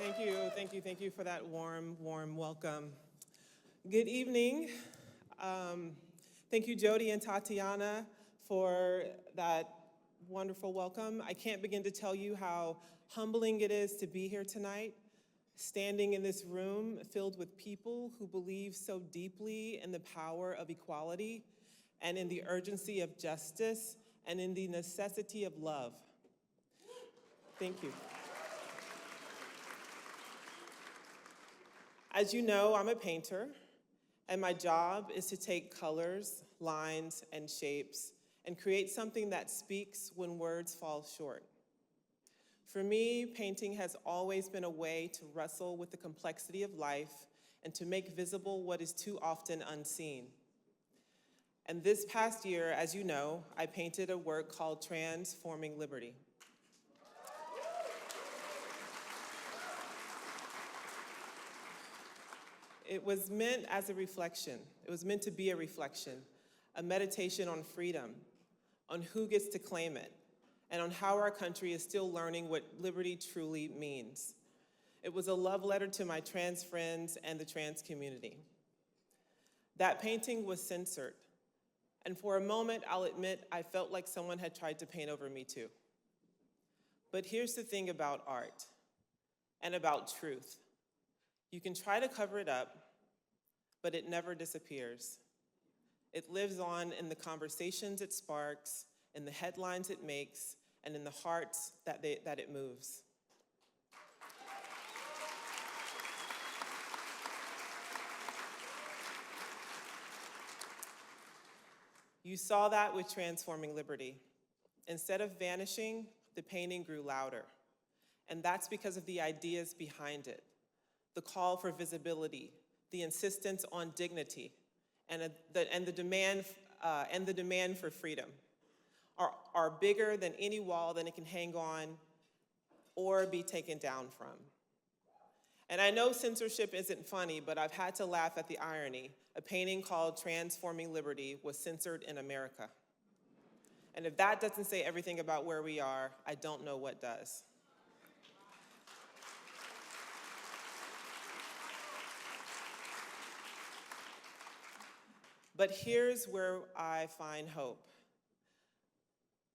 Thank you for that warm welcome. Good evening. Thank you, Jody and Tatiana, for that wonderful welcome. I can't begin to tell you how humbling it is to be here tonight, standing in this room filled with people who believe so deeply in the power of equality and in the urgency of justice and in the necessity of love. Thank you. As you know, I'm a painter, and my job is to take colors, lines, and shapes and create something that speaks when words fall short. For me, painting has always been a way to wrestle with the complexity of life and to make visible what is too often unseen. And this past year, as you know, I painted a work called Transforming Liberty. It was meant as a reflection. It was meant to be a reflection, a meditation on freedom, on who gets to claim it, and on how our country is still learning what liberty truly means. It was a love letter to my trans friends and the trans community. That painting was censored, and for a moment, I'll admit, I felt like someone had tried to paint over me too. But here's the thing about art and about truth. You can try to cover it up, but it never disappears. It lives on in the conversations it sparks, in the headlines it makes, and in the hearts that it moves. You saw that with Transforming Liberty. Instead of vanishing, the painting grew louder. And that's because of the ideas behind it. The call for visibility, the insistence on dignity, and the demand for freedom are bigger than any wall that it can hang on or be taken down from. And I know censorship isn't funny, but I've had to laugh at the irony. A painting called Transforming Liberty was censored in America. And if that doesn't say everything about where we are, I don't know what does. But here's where I find hope.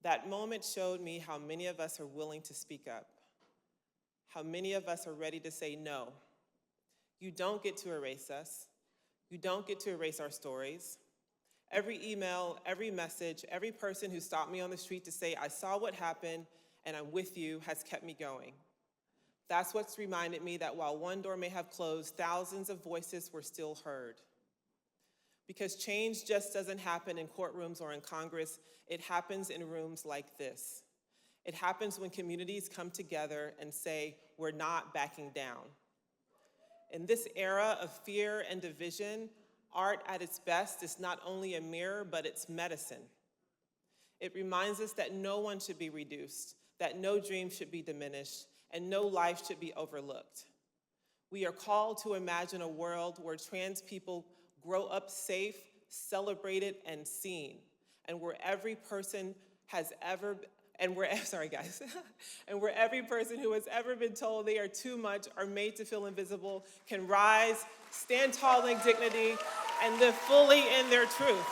That moment showed me how many of us are willing to speak up, how many of us are ready to say no. You don't get to erase us. You don't get to erase our stories. Every email, every message, every person who stopped me on the street to say, I saw what happened and I'm with you, has kept me going. That's what's reminded me that while one door may have closed, thousands of voices were still heard. Because change just doesn't happen in courtrooms or in Congress, it happens in rooms like this. It happens when communities come together and say, we're not backing down. In this era of fear and division, art at its best is not only a mirror, but it's medicine. It reminds us that no one should be reduced, that no dream should be diminished, and no life should be overlooked. We are called to imagine a world where trans people grow up safe, celebrated, and seen, and where every person has ever, and where every person who has ever been told they are too much or made to feel invisible can rise, stand tall in dignity, and live fully in their truth.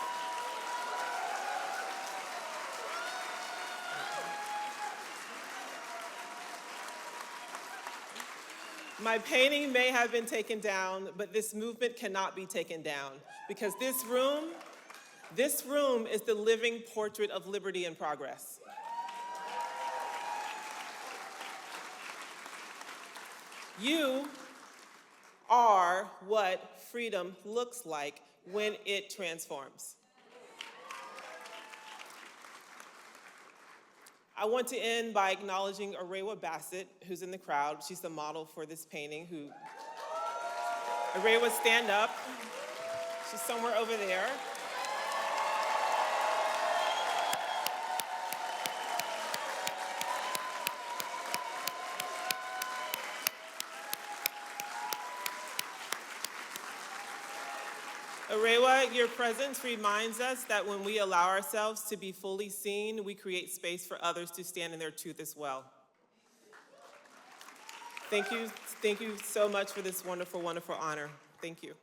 My painting may have been taken down, but this movement cannot be taken down because this room is the living portrait of liberty in progress. You are what freedom looks like when it transforms. I want to end by acknowledging Arewa Bassett, who's in the crowd. She's the model for this painting. Arewa, stand up. She's somewhere over there. Arewa, your presence reminds us that when we allow ourselves to be fully seen, we create space for others to stand in their truth as well. Thank you so much for this wonderful, wonderful honor. Thank you.